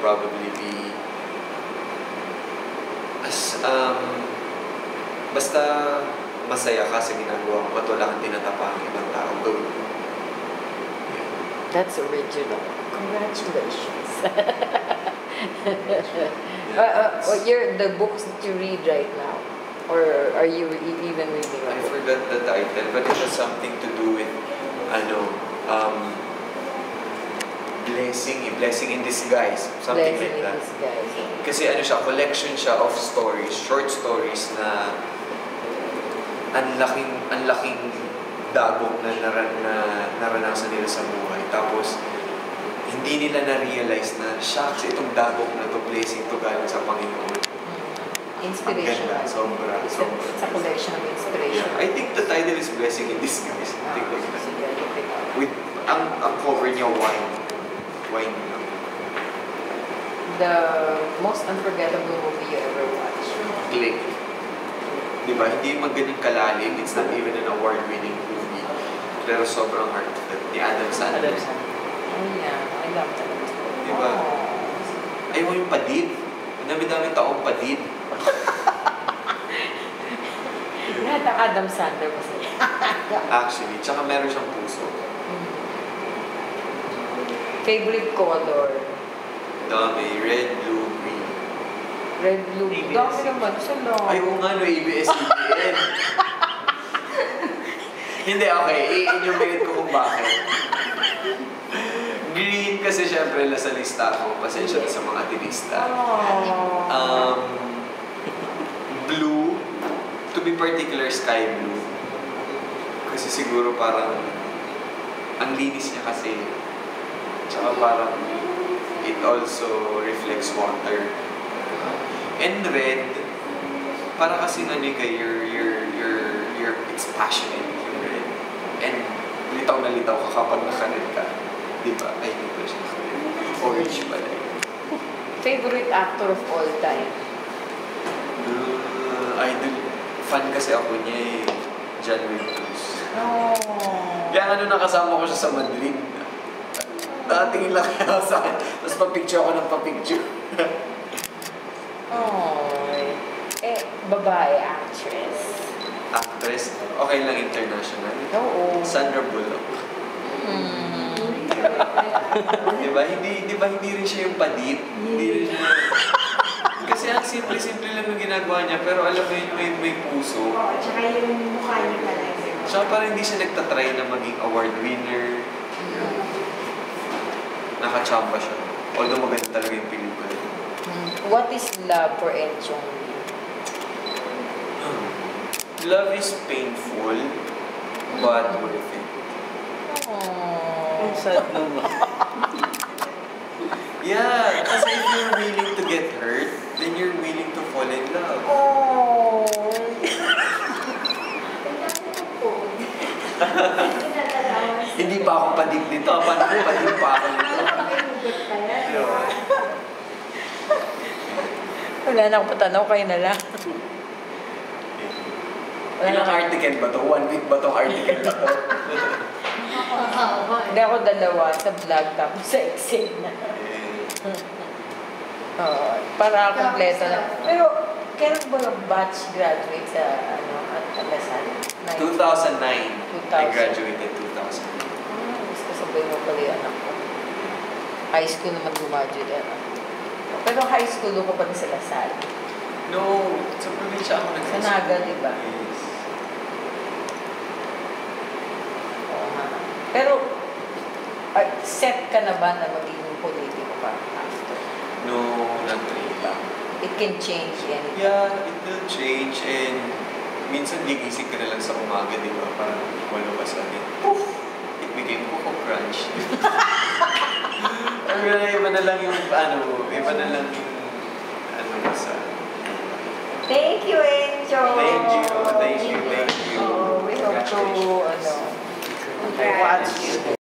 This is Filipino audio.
probably be as basta masaya ka sa ginagawa mo at wala kang tinatapang ibang tao, gawin mo. Yeah. That's original. Congratulations. Yeah, the books that you read right now, or are you even reading a I book? forgot the title, but it has something to do with blessing in disguise, something Blessing like in that. Disguise. Kasi collection siya of stories, short stories na ang laking dagok na naranasan nila sa buhay. Tapos, hindi nila na-realize na, shucks, itong dagok na to, blessing to galing sa Panginoon. Inspiration. Ang ganda, sobra. It's a collection of inspiration. Yeah, I think the title is Blessing in Disguise. Something like that. Sige, look it up. With, ang cover niya, wine. Wine lang. The most unforgettable movie you ever watched? Click. Diba? Hindi ganun kalalim. It's not even an award-winning movie. Pero sobrang heartfelt. Ni Adam Sandler. Oh yeah, I love that. Diba? Ayaw yung padid. Ang dami-dami taong padid. Lahat ang Adam Sandler masaya. Actually. Tsaka meron siyang puso. Favorite color? Dami. Red, blue, green. Red, blue. ABS. Dami naman. Sala. Ay, oo nga, no, ABS-CBN. Hindi, okay. I-enumerate ko kung bakit. Green kasi syempre nasa lista ko. Pasensya na sa mga atinista. Blue, to be particular, sky blue. Kasi siguro parang ang linis niya kasi. Tsaka parang it also reflects water. And red, para kasi it's passionate yung red. And litaw na litaw ka kapag naka-red ka. Diba? Ay, hindi ko siya naka-red. Orange pala yun. Favorite actor of all time? Idol. Fan kasi ako niya John Williams. Oh. Kaya nakasama ko siya sa Madrid. Tingin lang kaya sa akin. Tapos papicture ako ng papicture. Babae actress. Actress? Okay lang international. Oo. Sandra Bullock. Diba? Hindi rin siya yung padit. Hindi rin siya. Kasi ang simple-simple lang yung ginagawa niya. Pero alam mo yun, may puso. Oo, tsaka yung mukha niya pala. Tsaka parang hindi siya nagtatry na maging award winner. Nakachamba siya. Although maganda talaga yung pelikula. What is love for Enchong? Love is painful, but worth it. Aww. Sad naman. Yeah, kasi if you're willing to get hurt, then you're willing to fall in love. Oh. Hindi pa ako padig nito. Paano ko padig pa ako nito? Wala na akong patanaw, kayo na lang. Ilang article ba to? 1 week ba tong article na to? Hindi ako dalawa sa vlog tapos sa exam na. Para kompleto na. Pero, kailan ba batch graduate sa Lasal? 2009. I graduated 2009. Mas kasabay mo pala yung anak ko. High school naman gumaduate anak. Pero high school ko pa sa Lasal. No, sa probinsya ako Sa Naga, di ba? Yes. Oo nga. Pero, set ka na ba na magiging politiko pa after? No, not really. It can change anything. Yeah, it will change and minsan gigising ka na lang sa umaga, di ba? Parang wala ka sa akin. Poof! It became Coco Crunch. Iba na lang yung iba na lang yung sa... Thank you, Angel! Thank you. We hope to, watch you.